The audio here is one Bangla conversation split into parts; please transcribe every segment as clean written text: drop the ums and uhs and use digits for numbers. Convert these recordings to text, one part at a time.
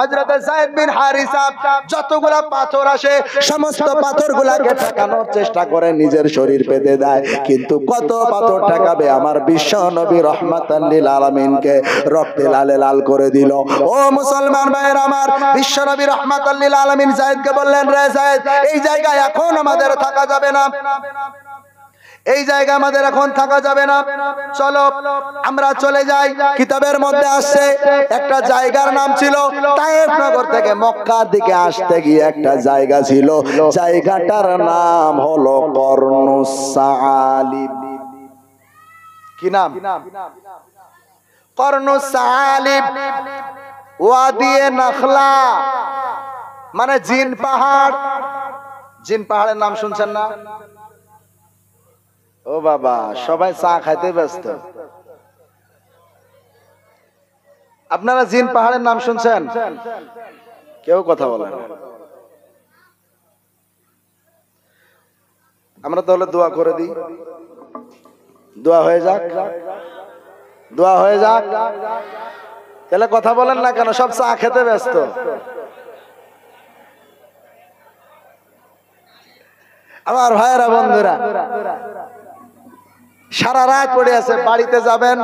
হযরত যায়েদ বিন হারিসা যতগুলা পাথর আসে সমস্ত পাথরগুলাকে ঠেকানোর চেষ্টা করে, নিজের শরীর পেতে দেয়, কিন্তু কত পাথর ঠেকাবে? আমার বিশ্ব নবী রাহমাতাল লিল আলামিনকে রক্তে লালে লাল করে দিল। ও মুসলমান ভাইয়ের আমার, বিশ্ব নবী রাহমাতাল লিল আলামিন যায়েদকে বললেন, রে যায়েদ, এই জায়গায় এখন আমাদের থাকা যাবে না, এই জায়গা আমাদের এখন থাকা যাবে না, চলো আমরা চলে যাই। কিতাবের মধ্যে আসছে একটা জায়গার নাম ছিল তায়েফ নগর থেকে মক্কার দিকে আসতে গিয়ে একটা জায়গা ছিল, জায়গাটার নাম হলো কর্নুস সালিব। কি নাম? কর্নুস সালিব। ওয়াদিয়ে নখলা মানে জিন পাহাড়। জিন পাহাড়ের নাম শুনছেন না? ও বাবা, সবাই চা খাইতে ব্যস্ত। আপনারা জিন পাহাড়ের নাম শুনছেন? কেউ কথা বলেন। আমরা তাহলে দোয়া করে দিই, দোয়া হয়ে যাক, দোয়া হয়ে যাক। তাহলে কথা বলেন না কেন? সব চা খেতে ব্যস্ত। আমার ভাইয়েরা, বন্ধুরা, সারা রাত পড়ে আছে, বাড়িতে যাবেন,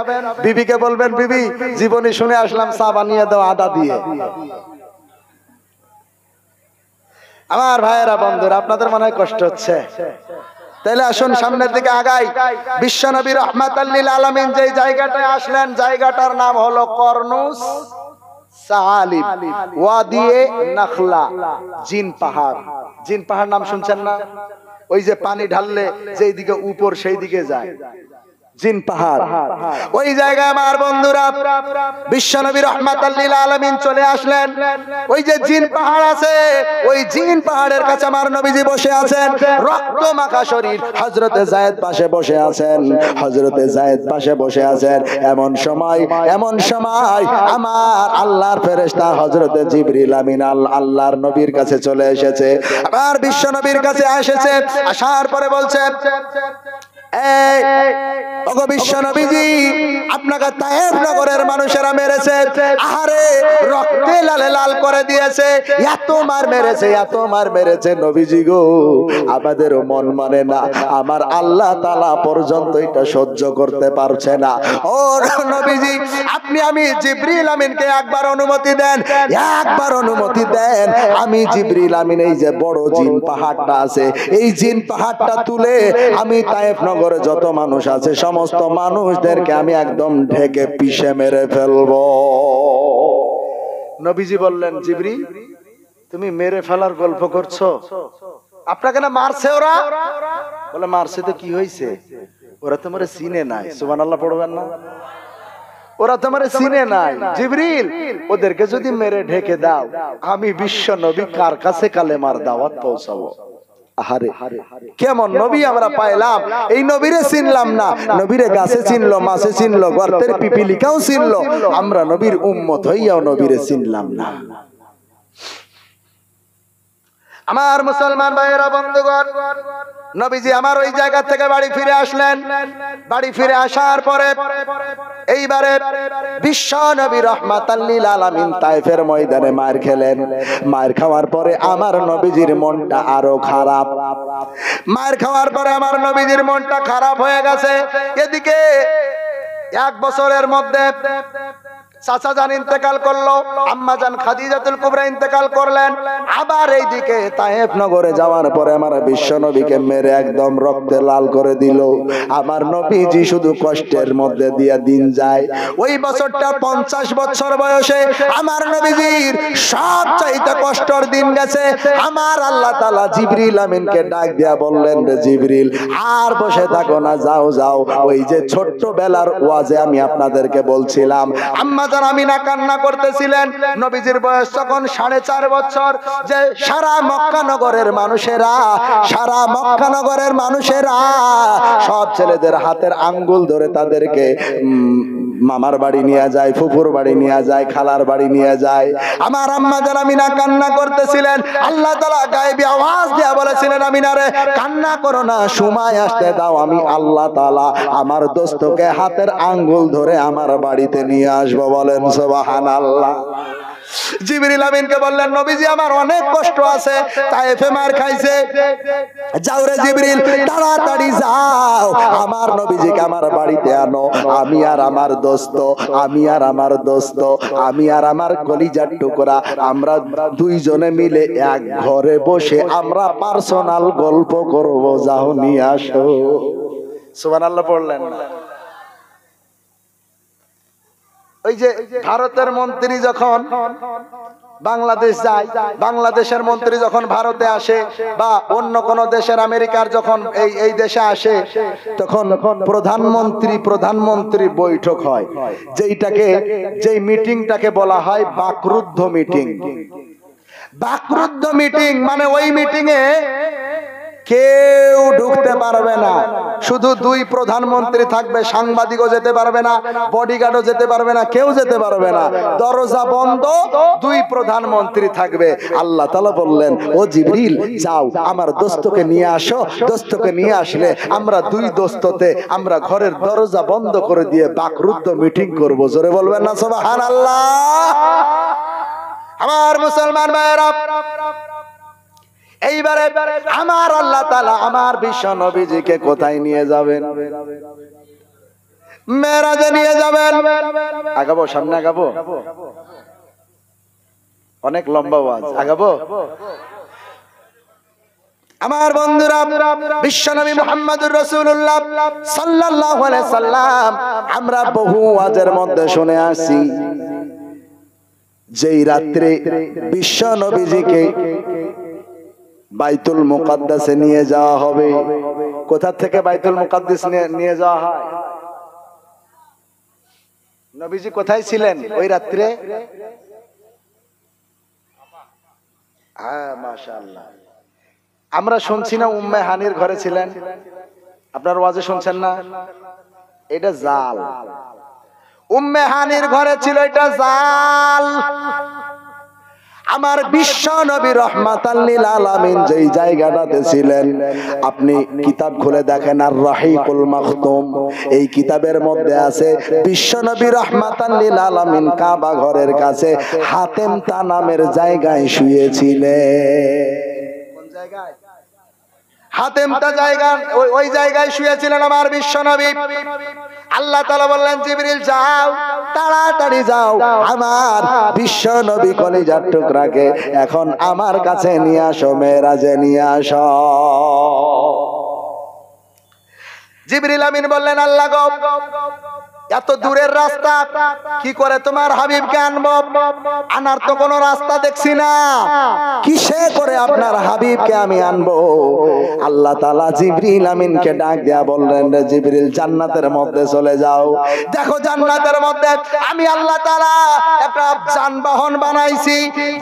বিবিকে বলবেন, বিবি জীবনী শুনে আসলাম, চা বানিয়ে দাও আদা দিয়ে। আমার ভাইয়েরা, বন্ধুরা, আপনাদের মনে হয় কষ্ট হচ্ছে, তাহলে আসুন সামনের দিকে আগাই। বিশ্ব নবী রাহমাতাল লিল আলামিন যে জায়গাটায় আসলেন, জায়গাটার নাম হলো কর্নুস সালিব, ওয়াদিয়ে নখলা, জিন পাহাড়। জিন পাহাড় নাম শুনছেন না? ওই যে পানি ঢাললে যেই দিকে উপর সেই দিকে যায়, জিন পাহাড়। ওই জায়গায় আমার বন্ধুরা বিশ্ব নবী রাহমাতাল লিল আলামিন চলে আসলেন। ওই যে জিন পাহাড় আছে, ওই জিন পাহাড়ের কাছে আমার নবীজি বসে আছেন, রক্ত মাখা শরীর। হযরতে যায়েদ পাশে বসে আছেন, হযরতে যায়েদ পাশে বসে আছেন। এমন সময় আমার আল্লাহর ফেরেশতা হযরতে জিবরিল আমিন আল্লাহর নবীর কাছে চলে এসেছে, আবার বিশ্ব নবীর কাছে এসেছে। আসার পরে বলছে, ওগো বিশ্ব নবীজি, আপনাকে তায়েফ নগরের মানুষেরা মেরেছে, আহারে রক্তে লালে লাল করে দিয়েছে, এত মার মেরেছে, এত মার মেরেছে নবীজি গো, আমাদেরও মন মানে না, আমার আল্লাহ তাআলা পর্যন্ত এটা সহ্য করতে পারছে না। ও নবীজি, আমি জিবরিল আমিনকে একবার অনুমতি দেন, একবার অনুমতি দেন, আমি জিবরিল আমিন এই যে বড় জিন পাহাড়টা আছে, এই জিন পাহাড়টা তুলে আমি তায়েফ নগরে যত মানুষ আছে সমস্ত মানুষদেরকে আমি একদম ঢেকে পিষে মেরে ফেলবো। নবীজি বললেন, জিবরিল, তুমি মেরে ফেলার গল্প করছো? আপনাকে না মারছে ওরা? বলে, মারছে তো কি হয়েছে, ওরা তোমারে চিনে নাই। সুবহানাল্লাহ পড়বেন না? ওরা তোমারে চিনে নাই। জিবরিল, ওদেরকে যদি মেরে ঢেকে দাও, আমি বিশ্ব নবী কার কাছে কালেমার দাওয়াত পৌঁছাবো? আহারে, কেমন নবী আমরা পাইলাম, এই নবীরে চিনলাম না। নবীরে গাছে চিনলো, মাছে চিনলো, গর্তের পিপিলিকাও চিনলো, আমরা নবীর উম্মত হইয়াও নবীরে চিনলাম না। আমার মুসলমান ভাইয়েরা, বন্ধুগণ, নবীজি আমার ওই জায়গা থেকে বাড়ি ফিরে আসলেন। বাড়ি ফিরে আসার পরে এইবারে বিশ্ব নবী রাহমাতাল লিল আলামিন তায়েফের ময়দানে মার খেলেন। মার খাওয়ার পরে আমার নবীজির মনটা আরো খারাপ। মার খাওয়ার পরে আমার নবীজির মনটা খারাপ হয়ে গেছে। এদিকে 1 বছরের মধ্যে চাচা জান ইন্তেকাল করলো, আম্মা জান খাদিজাতুল কুবরা ইন্তেকাল করলেন। আবার এইদিকে তায়েফ নগরে যাওয়ার পরে আমার বিশ্ব নবীকে মেরে একদম রক্তে লাল করে দিল। আমার নবীজি শুধু কষ্টের মধ্যে দিয়ে দিন যায়। ওই বছরটা 50 বছর বয়সে আমার নবীজির সবচাইতে কষ্টের দিন গেছে। আমার আল্লাহ তাআলা জিবরিল আমিনকে ডাক দিয়া বললেন, রে জিবরিল, আর বসে থাকো না, যাও যাও। ওই যে ছোট্টবেলার ওয়াজে আমি আপনাদেরকে বলছিলাম, আম্মা জান আমিনা কান্না করতেছিলেন, নবীজির বয়স তখন 4.5 বছর, যে সারা মক্কা নগরের মানুষেরা সব ছেলেদের হাতের আঙ্গুল ধরে তাদেরকে মামার বাড়ি নিয়ে যায়, ফুফুর বাড়ি নিয়ে যায়, খালার বাড়ি নিয়ে যায়। আমার আম্মা জান আমিনা কান্না করতেছিলেন। আল্লাহ তাআলা গায়েবী আওয়াজ দিয়ে বলেছিলেন, আমিনারে কান্না করো না, সময় আসতে দাও, আমি আল্লাহ তাআলা আমার দোস্তকে হাতের আঙ্গুল ধরে আমার বাড়িতে নিয়ে আসবো। বলেন সুবহানাল্লাহ। জিবরিল আমিনকে বললেন নবীজি আমার অনেক কষ্ট আছে, তায়েফে মার খাইছে, যাও রে জিবরিল তাড়াতাড়ি যাও আমার নবীজিকে আমার বাড়িতে আনো, আমি আর আমার দোস্ত, আমি আর আমার দোস্ত, আমি আর আমার কলিজার টুকরা, আমরা দুইজনে মিলে এক ঘরে বসে আমরা পার্সোনাল গল্প করব, যাও নিয়ে আসো। সুবহানাল্লাহ পড়লেন না? ওই যে ভারতের মন্ত্রী যখন বাংলাদেশ যায়, বাংলাদেশের মন্ত্রী যখন ভারতে আসে বা অন্য কোন দেশের আমেরিকার যখন এই দেশে আসে, তখন প্রধানমন্ত্রী বৈঠক হয়, যেই মিটিংটাকে বলা হয় বাকরুদ্ধ মিটিং। বাকরুদ্ধ মিটিং মানে ওই মিটিং এ কেউ ঢুকতে পারবে না, শুধু দুই প্রধানমন্ত্রী থাকবে, সাংবাদিকও যেতে পারবে না, বডিগার্ডও যেতে পারবে না, কেউ যেতে পারবে না, দরজা বন্ধ, দুই প্রধানমন্ত্রী থাকবে। আল্লাহ তাআলা বললেন ও জিবরিল যাও আমার দোস্তকে নিয়ে আসো, দোস্তকে নিয়ে আসলে আমরা দুই দোস্ততে আমরা ঘরের দরজা বন্ধ করে দিয়ে বাকরুদ্ধ মিটিং করব। জোরে বলবেন না সুবহানাল্লাহ? আমার মুসলমান ভাইরা, এইবারে আমার আল্লাহ তাআলা আমার বিশ্ব নবীজিকে কোথায় নিয়ে যাবেন? মেরাজে নিয়ে যাবেন। আগাবো, সামনে আগাবো, অনেক লম্বা ওয়াজ, আগাবো। আমার বন্ধুরা, বিশ্ব নবী মুহাম্মদুর রাসূলুল্লাহ সাল্লাল্লাহু আলাইহি সাল্লাম আমরা বহু ওয়াজের মধ্যে শুনে আসছি, যেই রাত্রে বিশ্ব নবীজিকে বাইতুল মুকাদ্দাসে নিয়ে যাওয়া হবে। কোথা থেকে বাইতুল মুকাদ্দাস নিয়ে যাওয়া হয়? নবীজি কোথায় ছিলেন ওই রাত্রে? হ্যাঁ মাশাআল্লাহ, আমরা শুনছি না উম্মে হানির ঘরে ছিলেন, আপনার ওয়াজে শুনছেন না? এটা জাল, উম্মে হানির ঘরে ছিল, এটা জাল। আমার বিশ্ব নবী রাহমাতাল লিল আলামিন যেই জায়গাটাতে ছিলেন, আপনি কিতাব খুলে দেখেন আর রাহিকুল মাখতুম, এই কিতাবের মধ্যে আছে বিশ্ব নবী রাহমাতাল লিল আলামিন কাবা ঘরের কাছে হাতেমতা নামের জায়গায় শুয়েছিলেন। কোন জায়গায়? হাতেমতা জায়গা, ওই জায়গায় শুয়েছিলেন আমার বিশ্ব নবী। আল্লাহ তাআলা বললেন জিবরিল যাও তাড়াতাড়ি যাও আমার বিশ্ব নবী কলিজার টুকরাকে এখন আমার কাছে নিয়ে আসো, মেরাজে নিয়ে আসো। জিবরিল আমিন বললেন আল্লাহ গো, এত দূরের রাস্তা কি করে তোমার হাবিবকে আনবো? আনার তো কোনো রাস্তা দেখছি না, কিসে করে আপনার হাবিবকে আমি আনবো? আল্লাহ তাআলা জিবরিল আমিনকে ডাক দেয়া বললেন রে জিবরিল জান্নাতের মধ্যে চলে যাও, দেখো জান্নাতের মধ্যে আমি আল্লাহ তাআলা একটা যানবাহন বানাইছি,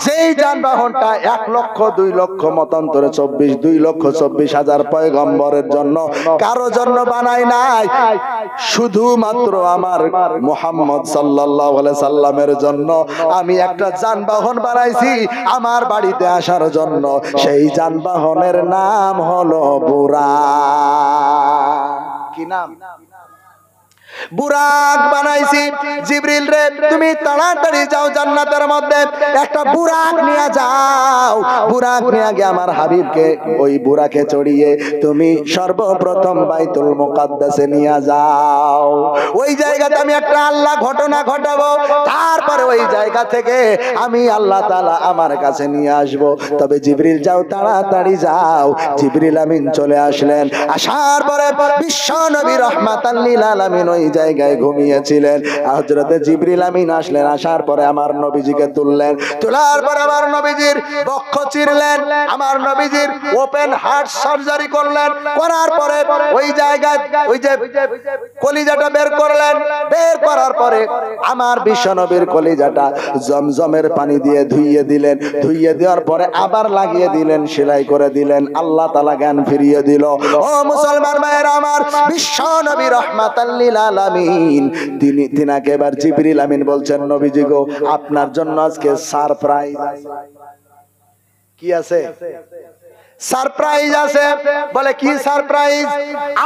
যেই যানবাহনটা 1 লক্ষ 2 লক্ষ মতান্তরে 2,24,000 পয়গম্বরের জন্য, কারো জন্য বানাই নাই, শুধুমাত্র আমার মুহাম্মদ সাল্লাল্লাহু আলাইহি সাল্লামের জন্য আমি একটা যানবাহন বানাইছি আমার বাড়িতে আসার জন্য। সেই যানবাহনের নাম হলো বুরাক। কি নাম? বুরাক বানাইছি। জিবরিল রে তুমি তাড়াতাড়ি যাও জান্নাতের মধ্যে একটা বুরাক নিয়ে যাও, বুরাক নিয়ে গিয়ে আমার হাবিবকে ওই বুরাকে চড়িয়ে তুমি সর্বপ্রথম বাইতুল মুকাদ্দাসে নিয়ে যাও। ওই জায়গাতে আমি একটা আল্লাহ ঘটনা ঘটাবো, তারপরে ওই জায়গা থেকে আমি আল্লাহ তাআলা আমার কাছে নিয়ে আসব। তবে জিবরিল যাও তাড়াতাড়ি যাও। জিবরিল আমিন চলে আসলেন, আসার পরে বিশ্ব নবী রাহমাতাল লিল আলামিন ওই জায়গায় ঘুমিয়েছিলেন। হযরতে জিবরিল আমিন আসলেন, আসার পরে আমার নবীজিকে তুললেন, তোলার পরে আমার নবীজির বক্ষ চিরলেন, আমার নবীজির ওপেন হার্ট সার্জারি করলেন, করার পরে ওই জায়গায় ওই যে কলিজাটা বের করলেন, বের করার পরে আমার বিশ্ব নবীর কলিজাটা জমজমের পানি দিয়ে ধুইয়ে দিলেন, ধুইয়ে দেওয়ার পরে আবার লাগিয়ে দিলেন, সেলাই করে দিলেন। আল্লাহ তাআলা জ্ঞান ফিরিয়ে দিল। ও মুসলমান ভাইরা আমার, বিশ্ব নবী রাহমাতাল লিল আলামিন তিনাকে এবার জিবরিল আমিন বলছেন নবীজি গো আপনার জন্য আজকে সারপ্রাইজ। কি আছে? সারপ্রাইজ আছে। বলে কি সারপ্রাইজ?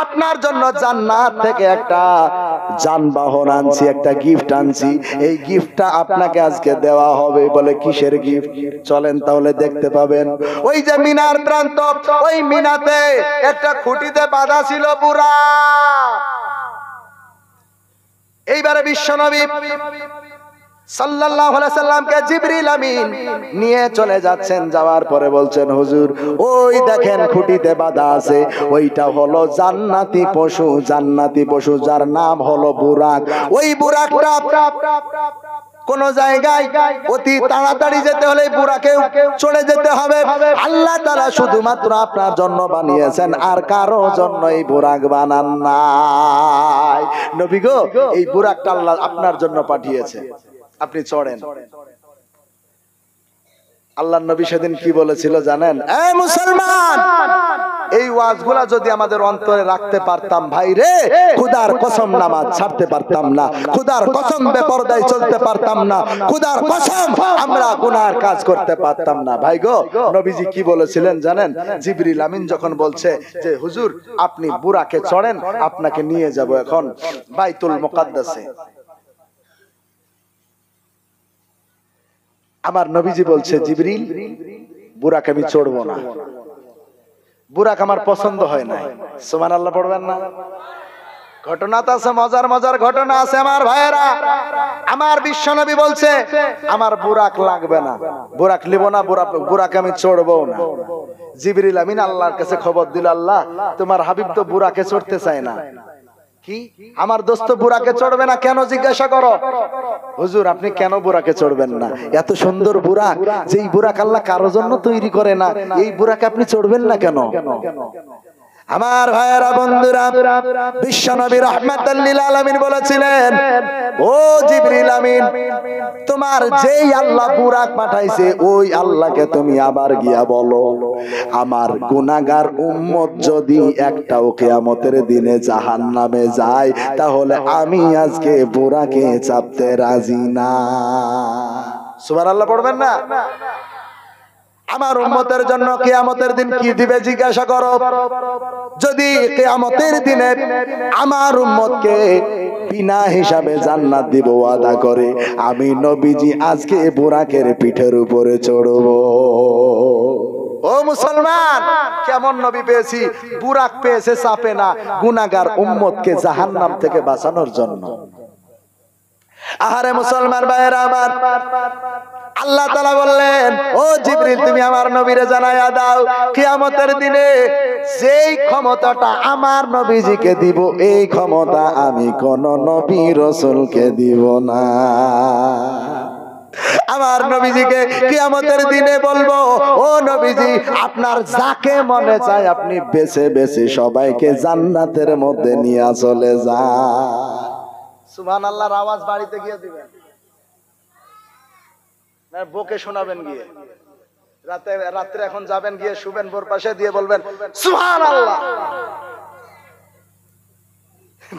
আপনার জন্য জান্নাত থেকে একটা যানবাহন আনছি, একটা গিফট আনছি, এই গিফটটা আপনাকে আজকে দেওয়া হবে। বলে কিসের গিফট? চলেন তাহলে দেখতে পাবেন। ওই যে মিনার প্রান্ত, ওই মিনাতে একটা খুঁটিতে বাঁধা ছিল বুরা। এইবারে বিশ্বনবী সাল্লাল্লাহু আলাইহি সাল্লামকে জিবরিল আমিন নিয়ে চলে যাচ্ছেন। যাওয়ার পরে বলছেন, হুজুর ওই দেখেন খুঁটিতে বাঁধা আছে, ওইটা হলো জান্নাতি পশু, জান্নাতি পশু যার নাম হলো বুরাক। ওই বুরাকটা কোন জায়গায় অতি তাড়াতাড়ি যেতে হলে বুরাকেও চড়ে যেতে হবে। আল্লাহ তাআলা শুধুমাত্র আপনার জন্য বানিয়েছেন, আর কারো জন্য এই বুরাক বানান নাই। নবী গো, এই বুরাকটা আল্লাহ আপনার জন্য পাঠিয়েছে, আপনি চড়েন। আল্লাহর নবী সেদিন কি বলেছিল জানেন? এই মুসলমান, এই ওয়াজগুলা যদি আমাদের অন্তরে রাখতে পারতাম, ভাই রে, খোদার কসম নামাজ ছাড়তে পারতাম না, খোদার কসম বেপরদায় চলতে পারতাম না, খোদার কসম আমরা গুনার কাজ করতে পারতাম না। ভাই গো, নবীজি কি বলেছিলেন জানেন? জিবরিল আমিন যখন বলছে যে হুজুর আপনি বুরাকে চড়েন, আপনাকে নিয়ে যাব এখন বাইতুল মুকাদ্দাসে, আমার নবীজি বলছে, জিবরিল বুরাক আমি চড়বো না, বুরাক আমার পছন্দ হয় না। সুবহানাল্লাহ পড়বেন না? ঘটনা তো আছে, মজার মজার ঘটনা আছে আমার ভাইয়েরা। আমার বিশ্বনবী বলছে আমার বুরাক লাগবে না, বুরাক নিব না, বুরাক আমি চড়বো না। জিবরিল আমিন আল্লাহর কাছে খবর দিল, আল্লাহ তোমার হাবিব তো বুরাকে চড়তে চায় না। কি আমার দোস্ত বুরাকে চড়বে না কেন? জিজ্ঞাসা করো। হুজুর আপনি কেন বুরাকে চড়বেন না? এত সুন্দর বুরাক, যেই বুরাক আল্লাহ কারো জন্য তৈরি করে না, এই বুরাকে আপনি চড়বেন না কেন? আমার ভাইয়েরা বন্ধুরা, বিশ্বনবী রাহমাতাল লিল আলামিন বলেছিলেন, ও জিবরিল আমিন, তোমার যেই আল্লাহ বুরাক পাঠাইছে ওই আল্লাহকে তুমি আবার গিয়া বলো, আমার গুনাহগার উম্মত যদি একটাও কিয়ামতের দিনে জাহান্নামে যায়, তাহলে আমি আজকে বুরাকে চাপতে রাজি না। সুবহানাল্লাহ পড়বেন না? আমার উম্মতের জন্য কিয়ামতের দিন কি দিবে জিজ্ঞাসা করো। যদি কিয়ামতের দিনে আমার উম্মতকে বিনা হিসাবে জান্নাত দিব ওয়াদা করে, আমি নবীজি আজকে বুরাকের পিঠের উপরে চড়ব। ও মুসলমান, কেমন নবী পেয়েছি? বুরাক পেয়েছে চাপে না, গুনাহগার উম্মতকে জাহান্নাম থেকে বাঁচানোর জন্য। আহারে মুসলমান ভাইয়েরা আমার, আল্লাহ তাআলা বললেন, ও জিবরিল তুমি আমার নবীরে জানায়া দাও, কিয়ামতের দিনে যেই ক্ষমতাটা আমার নবীজিকে দিব, এই ক্ষমতা আমি কোন নবী রাসূলকে দিব না। আমার নবীজিকে কিয়ামতের দিনে বলবো, ও নবীজি আপনার যাকে মনে চায় আপনি বেছে বেছে সবাইকে জান্নাতের মধ্যে নিয়ে চলে যান। সুবহানাল্লাহর আওয়াজ বাড়িতে গিয়ে দিবেন না, বকে শোনাবেন গিয়ে। রাত্রে এখন যাবেন, গিয়ে শুবেন বোর পাশে, দিয়ে বলবেন সুবহানাল্লাহ,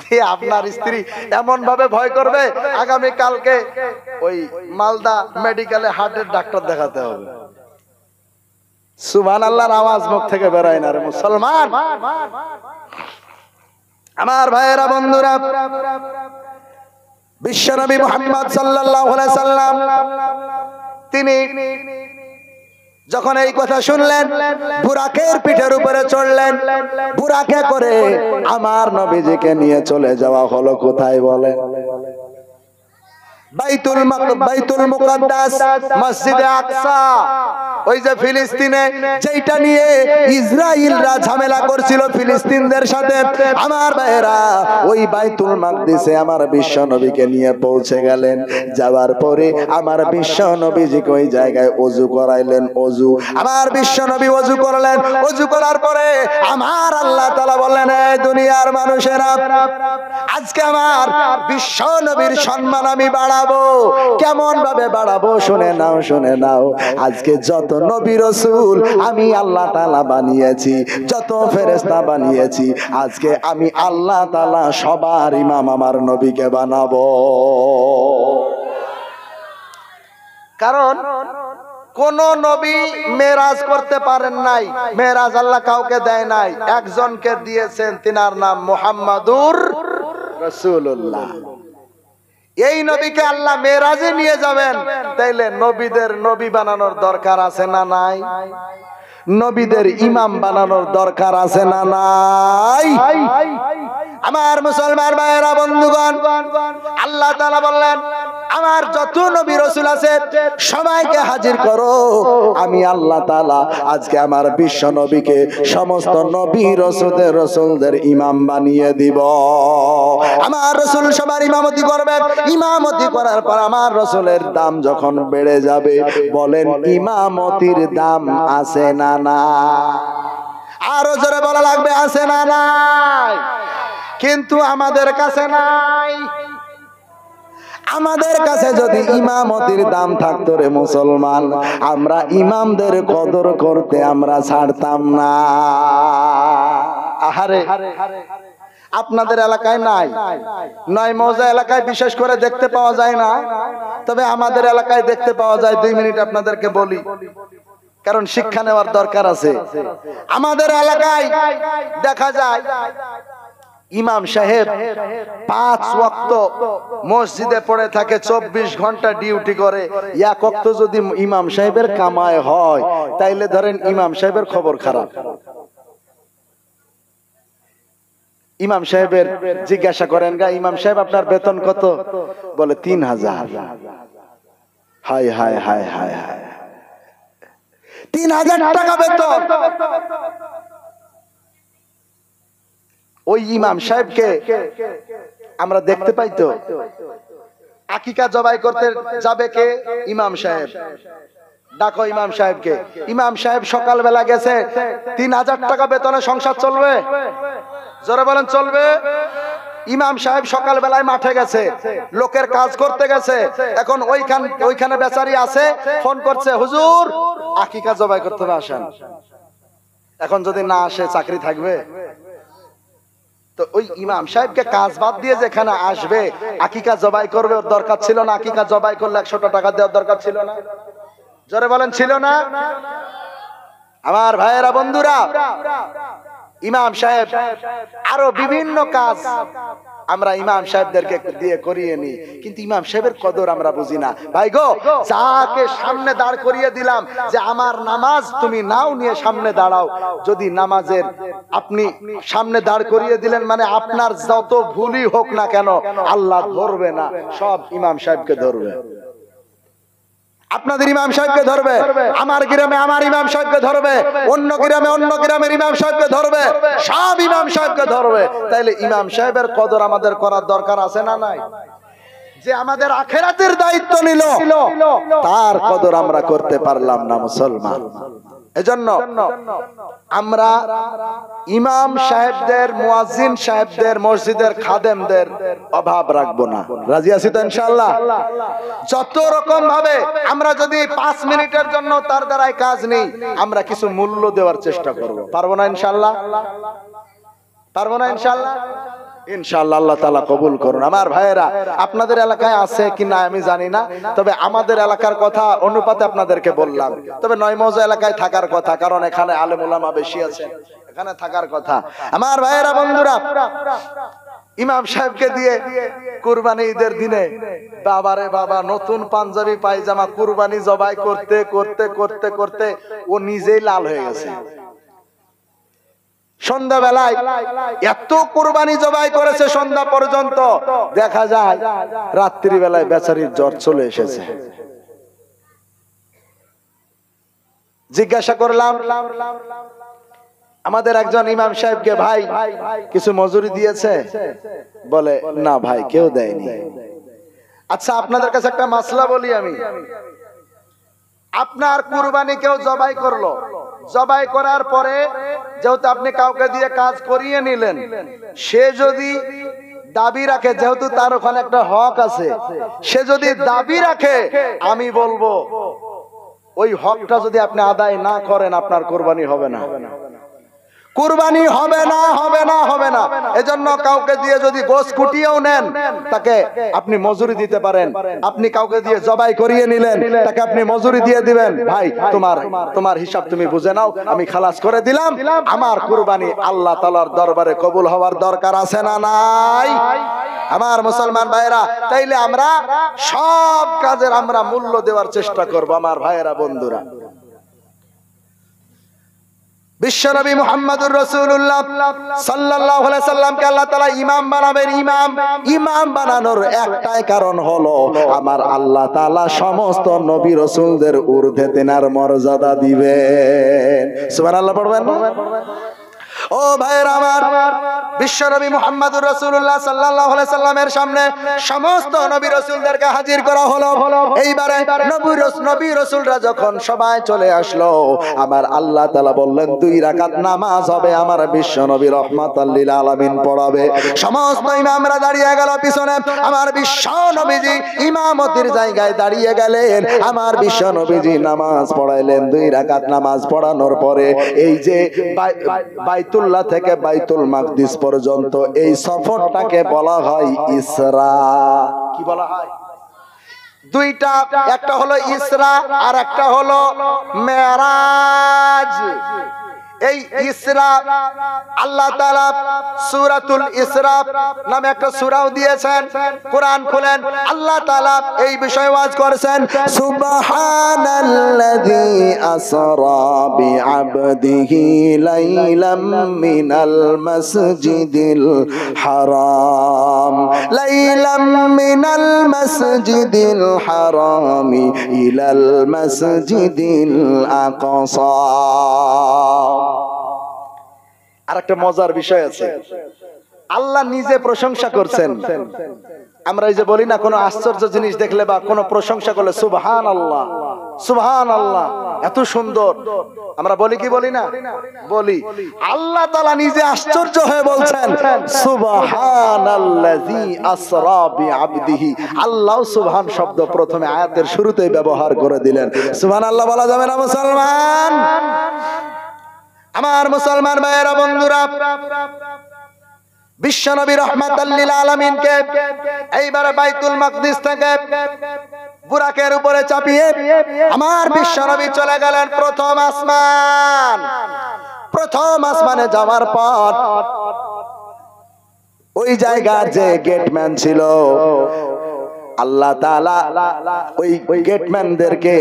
দিয়ে আপনার স্ত্রী এমন ভাবে ভয় করবে, আগামী কালকে ওই মালদা মেডিকেলে হার্টের ডাক্তার দেখাতে হবে। সুবহানাল্লাহর আওয়াজ মুখ থেকে বেরোয় না রে মুসলমান। আমার ভাইয়েরা বন্ধুরা, বিশ্বনবী মুহাম্মদ সাল্লাল্লাহু আলাইহি সাল্লাম তিনি যখন এই কথা শুনলেন, বুরাকের পিঠের উপরে চড়লেন, বুরাকে করে আমার নবীজিকে নিয়ে চলে যাওয়া হলো কোথায় বলেন? বাইতুল মুকাদ্দাস, মসজিদে আকসা। ওই যে ফিলিস্তিনে যেটা নিয়ে ইসরাইলরা ঝামেলা করছিল ফিলিস্তিনদের সাথে, আমার ভাইয়েরা ওই বাইতুল মাকদিসে আমার বিশ্ব নবীকে নিয়ে পৌঁছে গেলেন। যাওয়ার পরে আমার বিশ্ব নবীজিকে ওই জায়গায় ওযু করাইলেন। ওযু আমার বিশ্ব নবী ওযু করলেন। ওযু করার পরে আমার আল্লাহ তাআলা বললেন, এই দুনিয়ার মানুষেরা, আজকে আমার বিশ্ব নবীর সম্মান আমি বাড়াবো। কেমন ভাবে বাড়াবো শুনে নাও, শুনে নাও। আজকে যত নবী রাসূল আমি আল্লাহ তাআলা বানিয়েছি, যত ফেরেশতা বানিয়েছি, আজকে আমি আল্লাহ তাআলা সবার ইমাম আমার নবীকে বানাবো। কারণ কোন নবী মেরাজ করতে পারেন নাই, মেরাজ আল্লাহ কাউকে দেয় নাই, একজনকে দিয়েছেন, তিনার নাম মুহাম্মাদুর রাসূলুল্লাহ। এই নবীকে আল্লাহ মেরাজে নিয়ে যাবেন, তাইলে নবীদের নবী বানানোর দরকার আছে না নাই? নবীদের ইমাম বানানোর দরকার আছে না নাই? আমার মুসলমান ভাইয়েরা, বন্ধুগণ, আল্লাহ তাআলা বললেন আমার যত নবী রাসূল আছে সবাইকে হাজির করো, আমি আল্লাহ তাআলা আজকে আমার বিশ্ব নবীকে সমস্ত নবী রাসূলদের ইমাম বানিয়ে দিব। আমার রাসূল সবার ইমামতি করবে, ইমামতি করার পর আমার রাসূলের দাম যখন বেড়ে যাবে, বলেন ইমামতির দাম আছে না না? আরো জোরে বলা লাগবে, আছে না নাই? কিন্তু আমাদের কাছে নাই। আমাদের কাছে যদি ইমামতির দাম থাকতো রে মুসলমান, আমরা ইমামদের কদর করতে আমরা ছাড়তাম না। আহারে, আপনাদের এলাকায় নাই, নয় মৌজা এলাকায় বিশেষ করে দেখতে পাওয়া যায় না, তবে আমাদের এলাকায় দেখতে পাওয়া যায়। 2 মিনিট আপনাদেরকে বলি, কারণ শিক্ষা নেওয়ার দরকার আছে। আমাদের এলাকায় দেখা যায় ইমাম সাহেব 5 ওয়াক্ত মসজিদে পড়ে থাকে, 24 ঘন্টা ডিউটি করে। এক ওয়াক্ত যদি ইমাম সাহেবের কামাই হয়, তাইলে ধরেন ইমাম সাহেবের খবর খারাপ। ইমাম সাহেবের জিজ্ঞাসা করেন, গা ইমাম সাহেব আপনার বেতন কত? বলে 3000। হায় হায় হায় হায় হায়, 3000 টাকা বেতন। ওই ইমাম সাহেবকে আমরা দেখতে পাই তো, আকিকা জবাই করতে যাবে কে? ইমাম সাহেব। ডাকো ইমাম সাহেবকে। ইমাম সাহেব সকালবেলা গেছে, 3000 টাকা বেতনে সংসার চলবে? জোরে বলেন, চলবে? ইমাম সাহেব সকাল বেলায় মাঠে গেছে, লোকের কাজ করতে গেছে, এখন ওইখানে বেচারি আছে, ফোন করছে, হুজুর আকিকা জবাই করতে হবে, আসেন। এখন যদি না আসে চাকরি থাকবে? তো ওই ইমাম সাহেবকে কাজ বাদ দিয়ে যেখানে আসবে আকিকা জবাই করবে, ওর দরকার ছিল না? আকিকা জবাই করলে 100 টাকা দেওয়ার দরকার ছিল না? জোরে বলেন, ছিল না? আমার ভাইয়েরা, বন্ধুরা, ইমাম সাহেব আরো বিভিন্ন কাজ আমরা ইমাম সাহেবদেরকে দিয়ে করিয়ে নি, কিন্তু ইমাম সাহেবের কদর আমরা বুঝি না। ভাই গো, যাকে সামনে দাঁড় করিয়ে দিলাম যে আমার নামাজ তুমি নাও, নিয়ে সামনে দাঁড়াও, যদি নামাজের আপনি সামনে দাঁড় করিয়ে দিলেন, মানে আপনার যত ভুলই হোক না কেন আল্লাহ ধরবে না, সব ইমাম সাহেবকে ধরবে। আপনাদের ইমাম সাহেবকে ধরবে, আমার গ্রামে আমার ইমাম সাহেবকে ধরবে, অন্য গ্রামে অন্য গ্রামের ইমাম সাহেবকে ধরবে, সব ইমাম সাহেবকে ধরবে। তাইলে ইমাম সাহেবের কদর আমাদের করার দরকার আছে না নাই? যে আমাদের আখিরাতের দায়িত্ব নিল, তার কদর আমরা করতে পারলাম না মুসলমান। এজন্য আমরা ইমাম সাহেবদের, মুয়াজ্জিন সাহেবদের, মসজিদের খাদেমদের অভাব রাখবো না। রাজি আছি তো ইনশাআল্লাহ? যত রকম ভাবে আমরা যদি 5 মিনিটের জন্য তার দ্বারাই কাজ নেই, আমরা কিছু মূল্য দেওয়ার চেষ্টা করব। পারবো না ইনশাআল্লাহ? পারবো না ইনশাআল্লাহ? ইনশাআল্লাহ আল্লাহ তাআলা কবুল করুন। আমার ভাইয়েরা, আপনাদের এলাকায় আছে কি না আমি জানি না, তবে আমাদের এলাকার কথা অনুপাতে আপনাদেরকে বললাম। তবে 9 মৌজা এলাকায় থাকার কথা, কারণ এখানে আলেম ওলামা বেশি আছে, এখানে থাকার কথা। আমার ভাইয়েরা, বন্ধুরা, ইমাম সাহেবকে দিয়ে কুরবানি ঈদের দিনে বাবারে বাবা নতুন পাঞ্জাবি পায়জামা কুরবানি জবাই করতে করতে করতে করতে ও নিজেই লাল হয়ে গেছে। সন্ধ্যাবেলায় এত কুরবানি জবাই করেছে সন্ধ্যা পর্যন্ত, দেখা যায় রাত্রি বেলায় বেচারির জ্বর চলে এসেছে। জিজ্ঞাসা করলাম আমাদের একজন ইমাম সাহেবকে, ভাই কিছু মজুরি দিয়েছে? বলে না ভাই, কেউ দেয়নি। আচ্ছা, আপনাদের কাছে একটা মাসলা বলি আমি। আপনার কুরবানি কেউ জবাই করলো, জবাই করার পরে যেহেতু আপনি কাউকে দিয়ে কাজ করিয়ে নিলেন, সে যদি দাবি রাখে, যেহেতু তার ওখানে একটা হক আছে, সে যদি দাবি রাখে, আমি বলবো ওই হকটা যদি আপনি আদায় না করেন আপনার কুরবানি হবে না। কুরবানি হবে না, হবে না, হবে না। এজন্য কাউকে দিয়ে যদি গোশ কুটিয়েও নেন, তাকে আপনি মজুরি দিতে পারেন। আপনি কাউকে দিয়ে জবাই করিয়ে নিলেন, তাকে আপনি মজুরি দিয়ে দিবেন, ভাই তোমার হিসাব তুমি বুঝে নাও, আমি খালাস করে দিলাম। আমার কুরবানি আল্লাহ তাআলার দরবারে কবুল হওয়ার দরকার আছে না নাই? আমার মুসলমান ভাইরা, তাইলে আমরা সব কাজের আমরা মূল্য দেওয়ার চেষ্টা করব। আমার ভাইয়েরা, বন্ধুরা, বিশ্বনবী মুহাম্মদুর রাসূলুল্লাহ সাল্লাল্লাহু আলাইহি সাল্লামকে আল্লাহ তাআলা ইমাম বানাবেন। ইমাম বানানোর একটাই কারণ হলো, আমার আল্লাহ তাআলা সমস্ত নবী রাসূলদের ঊর্ধ্বে তেনার মর্যাদা দিবেন। সুবহানাল্লাহ পড়বেন না? ও ভাইরা আমার, বিশ্বনবী মুহাম্মদুর রাসূলুল্লাহ সাল্লাল্লাহু আলাইহি সাল্লামের সামনে সমস্ত নবী রাসূলদেরকে হাজির করা হলো। এইবারে নবী রাসূলরা যখন সবাই চলে আসলো, আমার আল্লাহ তাআলা বললেন 2 রাকাত নামাজ হবে, আমার বিশ্বনবী রাহমাতাল লিল আলামিন পড়াবে। সমস্ত ইমামরা দাঁড়িয়ে গেল পিছনে, আমার বিশ্বনবীজি ইমামতির জায়গায় দাঁড়িয়ে গেলেন। আমার বিশ্বনবীজি নামাজ পড়াইলেন। 2 রাকাত নামাজ পড়ানোর পরে এই যে বাইতুল্লাহ থেকে বাইতুল মাকদিস পর্যন্ত এই সফরটাকে বলা হয় ইসরা। কি বলা হয়? দুইটা, একটা হলো ইসরা আর একটা হলো মেরাজ। এই ইসরা আল্লাহ তাআলা সূরাতুল ইসরা নামে একটা সূরাও দিয়েছেন। কোরআন খুলেন, আল্লাহ তাআলা এই বিষয়ে ওয়াজ করেছেন, সুবহানাল্লাযী আসরা বিআবদিহি লাইলাম মিনাল মাসজিদিল হারাম, লাইলাম মিনাল মাসজিদিল হারামি ইলাল মাসজিদিল আকসা। আর একটা মজার বিষয় আছে, আল্লাহ নিজে প্রশংসা করছেন। আমরা এই যে বলি না, কোনো আশ্চর্য জিনিস দেখলে বা কোনো প্রশংসা করলে সুবহানাল্লাহ, সুবহানাল্লাহ, এত সুন্দর, আমরা বলি কি বলি না? বলি। আল্লাহ তাআলা নিজে আশ্চর্য হয়ে বলছেন সুবহানাল্লাযী আসরা বিআবদিহি। আল্লাহ সুবহান শব্দ প্রথমে আয়াতের শুরুতেই ব্যবহার করে দিলেন। সুবহানাল্লাহ বলা যাবে না মুসলমান? আমার মুসলমান ভাইয়েরা, বন্ধুরা, বিশ্বনবী রাহমাতাল লিল আলামিনকে এইবারে বাইতুল মাকদিস থেকে বুরাকের উপরে চাপিয়ে আমার বিশ্বনবী চলে গেলেন প্রথম আসমান। প্রথম আসমানে যাওয়ার পর ওই জায়গার যে গেটম্যান ছিল, আল্লাহ তাআলা ওই গেটম্যানদেরকে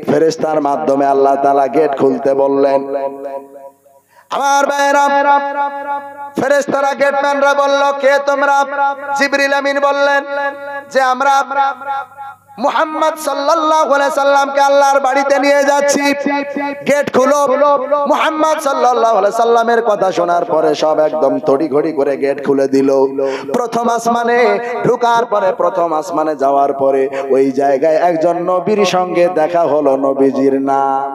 ফেরেশতার মাধ্যমে আল্লাহ তাআলা গেট খুলতে বললেন। আমার ভাইরা, ফেরেশতারা গেটম্যানরা বলল, কে তোমরা? জিবরিল আমিন বললেন যে আমরা মুহাম্মদ সাল্লাল্লাহু আলাইহি সাল্লামকে আল্লাহর বাড়িতে নিয়ে যাচ্ছি, গেট খুলো। মুহাম্মদ সাল্লাল্লাহু আলাইহি সাল্লামের কথা শোনার পরে সব একদম তড়িঘড়ি করে গেট খুলে দিল। প্রথম আসমানে ঢোকার পরে, প্রথম আসমানে যাওয়ার পরে ওই জায়গায় একজন নবীর সঙ্গে দেখা হলো। নবীজির নাম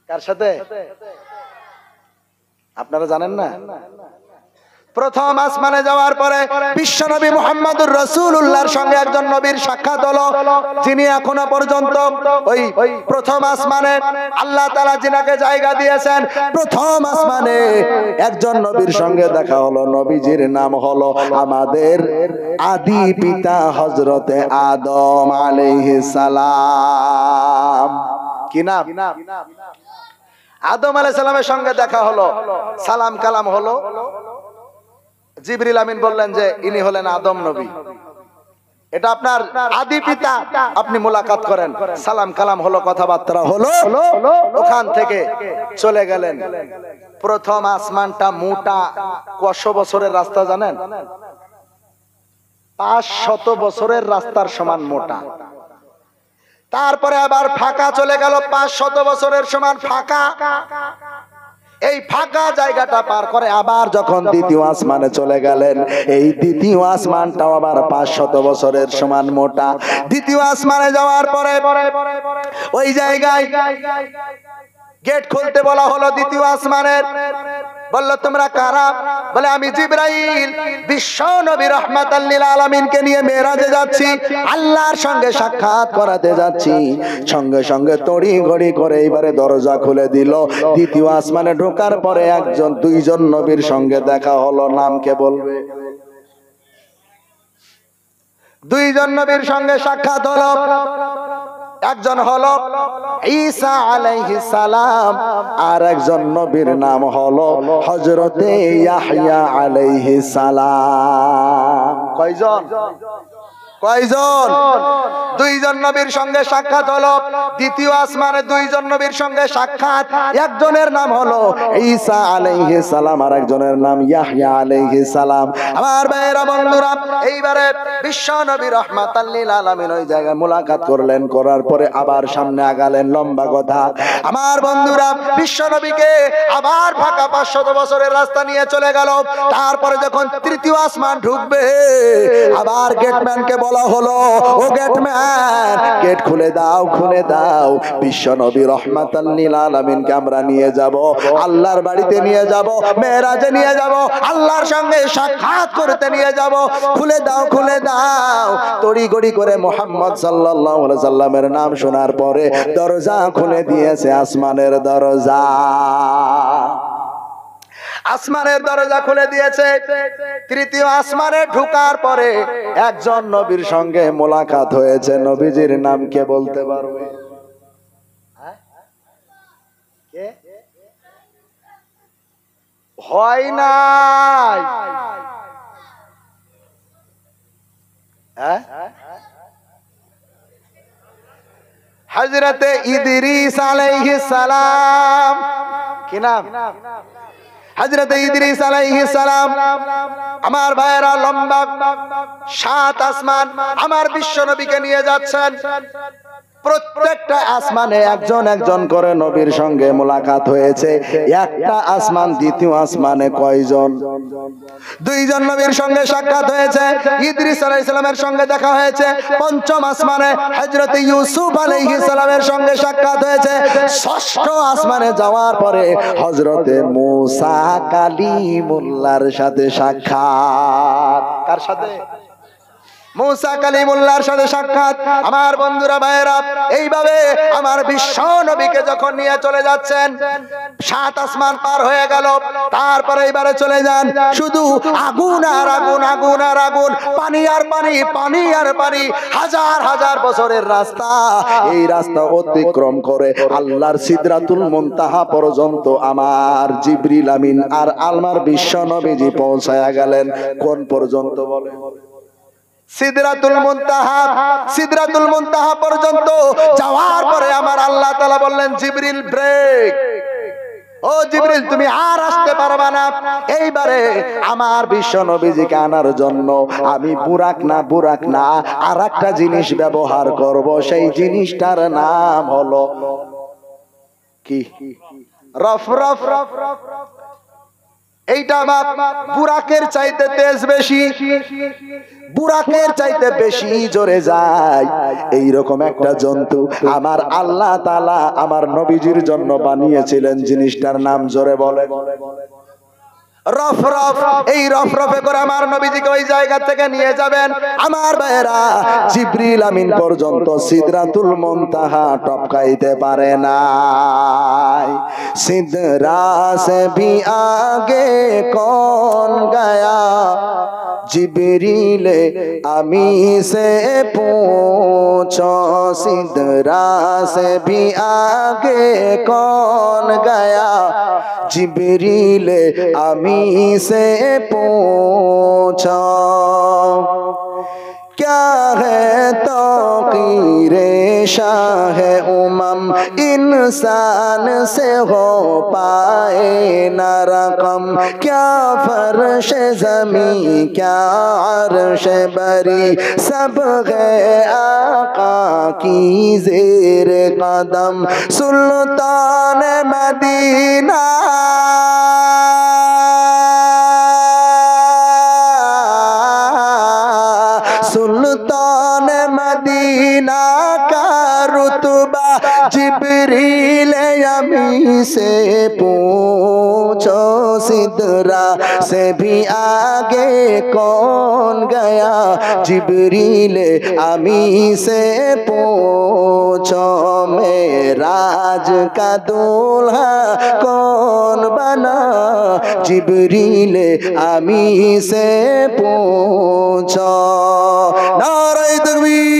কার সাথে? আপনারা জানেন না? প্রথম আসমানে যাওয়ার পরে বিশ্বনবী মুহাম্মদুর রাসূলুল্লাহর সঙ্গে একজন নবীর সাক্ষাৎ হলো, যিনি এখনো পর্যন্ত ওই প্রথম আসমানে আল্লাহ তাআলা যিনাকে জায়গা দিয়েছেন, প্রথম আসমানে একজন নবীর সঙ্গে দেখা হলো। নবীজির নাম হলো আমাদের আদি পিতা হযরতে আদম আলাইহিস সালাম। কি নাম? আদম আলাইহিস সালামের সঙ্গে দেখা হলো, সালাম কালাম হলো। জিবরিল আমিন বললেন যে ইনি হলেন আদম নবী, এটা আপনার আদি পিতা, আপনি মোলাকাত করেন। সালাম কালাম হলো, কথাবার্তা হলো। ওখান থেকে চলে গেলেন। প্রথম আসমানটা মোটা কত বছরের রাস্তা জানেন? 500 বছরের রাস্তার সমান মোটা। তারপরে আবার ফাঁকা চলে গেল, 500 বছরের সমান ফাঁকা। এই ফাঁকা জায়গাটা পার করে আবার যখন দ্বিতীয় আসমানে চলে গেলেন, এই দ্বিতীয় আসমানটাও আবার 500 বছরের সমান মোটা। দ্বিতীয় আসমানে যাওয়ার পরে ওই জায়গায় গেট খুলতে বলা হলো দ্বিতীয় আসমানের। বলল তোমরা কারা? বলে আমি জিবরাইল, বিশ্ব নবী রাহমাতাল লিল আলামিনকে নিয়ে মেরাজে যাচ্ছি, আল্লাহর সঙ্গে সাক্ষাৎ করাতে যাচ্ছি। সঙ্গে সঙ্গে তড়ি ঘড়ি করে এইবারে দরজা খুলে দিল। দ্বিতীয় আসমানে ঢোকার পরে দুইজন নবীর সঙ্গে দেখা হলো। নাম কে বলবে? দুইজন নবীর সঙ্গে সাক্ষাৎ হলো। একজন হলো ঈসা আলাইহিস সালাম, আর একজন নবীর নাম হলো হযরতে ইয়াহইয়া আলাইহিস সালাম। কয়জন? দুইজন নবীর সঙ্গে সাক্ষাৎ হলো। দ্বিতীয় আসমানে দুইজন নবীর সঙ্গে সাক্ষাৎ। একজনের নাম হলো ঈসা আলাইহিস সালাম, আর একজনের নাম ইয়াহইয়া আলাইহিস সালাম। আমার ভাইরা বন্ধুরা, এইবারে বিশ্ব নবী রাহমাতাল লিল আলামিন ওই জায়গায় মুলাকাত করলেন। করার পরে আবার সামনে আগালেন। লম্বা কথা আমার বন্ধুরা, বিশ্ব নবীকে আবার ফাঁকা 500 বছরের রাস্তা নিয়ে চলে গেল। তারপরে যখন তৃতীয় আসমান ঢুকবে, আবার গেটম্যানকে বলা হলো, ও গেটম্যান, গেট খুলে দাও, খুলে দাও। বিশ্ব নবী রাহমাতাল লিল আলামিনকে আমরা নিয়ে যাব, আল্লাহর বাড়িতে নিয়ে যাব, মেরাজে নিয়ে যাব, আল্লাহর সঙ্গে সাক্ষাৎ করতে নিয়ে যাব। খুলে দাও, খুলে দাও। তড়িঘড়ি করে মুহাম্মদ সাল্লাল্লাহু আলাইহি সাল্লামের নাম শোনার পরে দরজা খুলে দিয়েছে, আসমানের দরজা। আসমানের দরজা খুলে দিয়েছে। তৃতীয় আসমানে ঢোকার পরে একজন নবীর সঙ্গে মোলাকাত হয়েছে। নবীজির নাম কে বলতে পারবে? হয় নাই? হযরতে ইদ্রিস আলাইহিস সালাম। কি নাম? হযরতে ইদ্রিস আলাইহিস সালাম। আমার ভাইয়েরা, লম্বা 7 আসমান আমার বিশ্ব নবীকে নিয়ে যাচ্ছেন। প্রত্যেকটা আসমানে একজন একজন করে নবীর সঙ্গে মোলাকাত হয়েছে। একটা আসমান, দ্বিতীয় আসমানে কয়জন? দুইজন নবীর সঙ্গে সাক্ষাৎ হয়েছে। ইদ্রিস আলাইহিস সালামের সঙ্গে দেখা হয়েছে। পঞ্চম আসমানে হযরত ইউসুফ আলাইহিস সালামের সঙ্গে সাক্ষাৎ হয়েছে। ষষ্ঠ আসমানে যাওয়ার পরে হযরতে মুসা কালিমুল্লাহর সাথে সাক্ষাৎ। কার সাথে? মুসা কালিমুল্লাহর সাথে সাক্ষাৎ। আমার বন্ধুরা, ভাইয়েরা, এইভাবে আমার বিশ্ব নবীকে যখন নিয়ে চলে যাচ্ছেন, 7 আসমান পার হয়ে গেল। তারপরে এবারে চলে যান, শুধু আগুন আর আগুন, আগুন আর আগুন, পানি আর পানি, পানি আর পানি। হাজার হাজার বছরের রাস্তা। এই রাস্তা অতিক্রম করে আল্লাহর সিদরাতুল মুনতাহা পর্যন্ত আমার জিবরিল আমিন আর আলমার বিশ্ব নবীজি পৌঁছায়া গেলেন। কোন পর্যন্ত বলে? সিদরাতুল মুনতাহা। সিদরাতুল মুনতাহা পর্যন্ত যাওয়ার পরে আমার আল্লাহ তাআলা বললেন, জিবরিল ব্রেক। ও জিবরিল, তুমি আর আসতে পারবে না। এইবারে আমার বিশ্ব নবীজিকে আনার জন্য আমি বুরাক না আর একটা জিনিস ব্যবহার করব। সেই জিনিসটার নাম হলো কি? রফ রফ। এইটা বুরাকের চাইতে তেজ বেশি, বুরাকের চাইতে বেশি জোরে যায়। এইরকম একটা জন্তু আমার আল্লাহ তাআলা আমার নবীজির জন্য বানিয়েছিলেন। জিনিসটার নাম জোরে বলেন। রফ রফ। এই রফ রফে করে আমার নবীজিকে ওই জায়গা থেকে নিয়ে যাবেন। আমার ভাইয়েরা, জিবরিল আমিন পর্যন্ত সিদরাতুল মুনতাহা টপকাইতে পারে না। সিদরা সে ভি আগে কौन गया, जिब्रील अमी से पूछो। सिदरा से भी आगे कौन गया, जिब्रील अमी से पूछो। क्या है तौकीरे शाह उमम, इंसान से हो पाए न रकम। क्या फर्श ज़मी, क्या अर्श बरी, सब है आका की ज़ेर कदम। सुल्तान मदीना, सुल्तान मदीना का रुतबा जिब्रील अमी से पूछो सिदरा से भी आगे कौन गया जिब्रील अमी से पूछो मेराज का दूल्हा कौन बना जिब्रील अमी से पूछो नारे तकबीर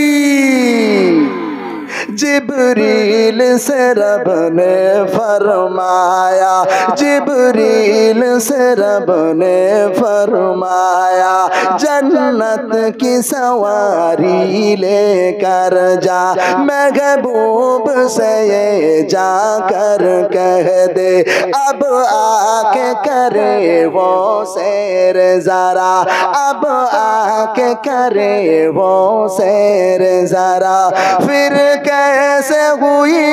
जिब्रील से रब ने फरमाया जिब्रील से रब ने फरमाया जन्नत की सवारी लेकर जा महबूब से ये जाकर कह दे अब आके करे वो सैर जरा अब आके करे वो सैर जरा फिर कैसे हुई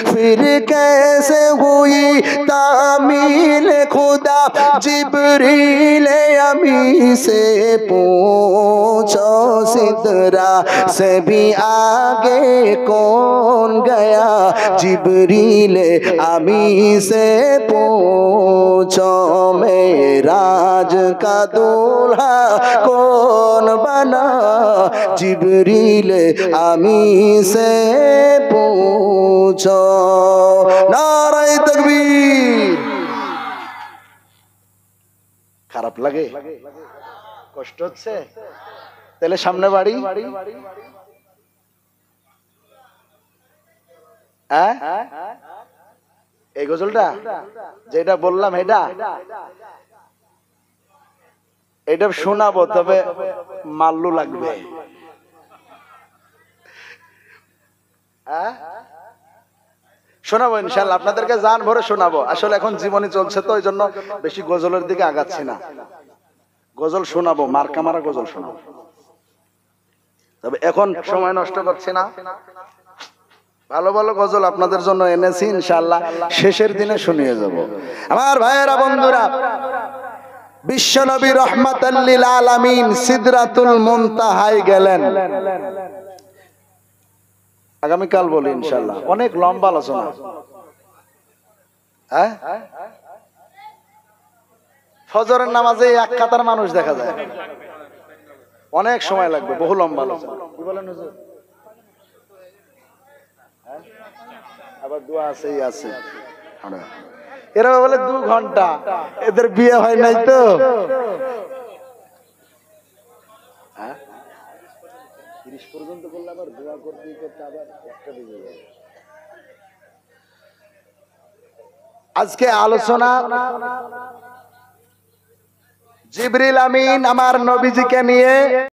फिर कैसे हुई तामील खुदा जिब्रील अमी से पूछो सिदरा से भी आगे कौन गया जिब्रील अमी से पूछो मेराज का दूल्हा कौन बना जिब्रील अमी से पूछो नारे तकबीर খারাপ লাগে কষ্ট হচ্ছে তাহলে সামনে বাড়ি এই গজলটা যেটা বললাম এটা শোনাবো তবে মাল্লু লাগবে শোনাবো ইনশাআল্লাহ আপনাদেরকে জান ভরে শোনাবো আসলে এখন জীবনী চলছে তো এইজন্য বেশি গজলের দিকে আগাচ্ছি না গজল শোনাবো মার্কা মারা গজল শোনাবো তবে এখন সময় নষ্ট করছি না ভালো ভালো গজল আপনাদের জন্য এনেছি ইনশাআল্লাহ শেষের দিনে শুনিয়ে যাব আমার ভাইয়েরা বন্ধুরা বিশ্ব নবী রাহমাতাল লিল আলামিন সিদরাতুল মুনতাহায় গেলেন আগামী কাল বলি ইনশাআল্লাহ অনেক লম্বা আলোচনা ফজরের নামাজে এক কাতার মানুষ দেখা যায় অনেক সময় লাগবে বহু লম্বা আলোচনা কি বলেন হুজুর আবার দোয়া আছেই আছে এরা বলে 2 ঘন্টা এদের বিয়ে হয় নাই তো 30 পর্যন্ত করলে আবার দোয়া করতে করতে আবার একটা বেজে যাবে আজকে আলোচনা জিবরিল আমিন আমার নবীজিকে নিয়ে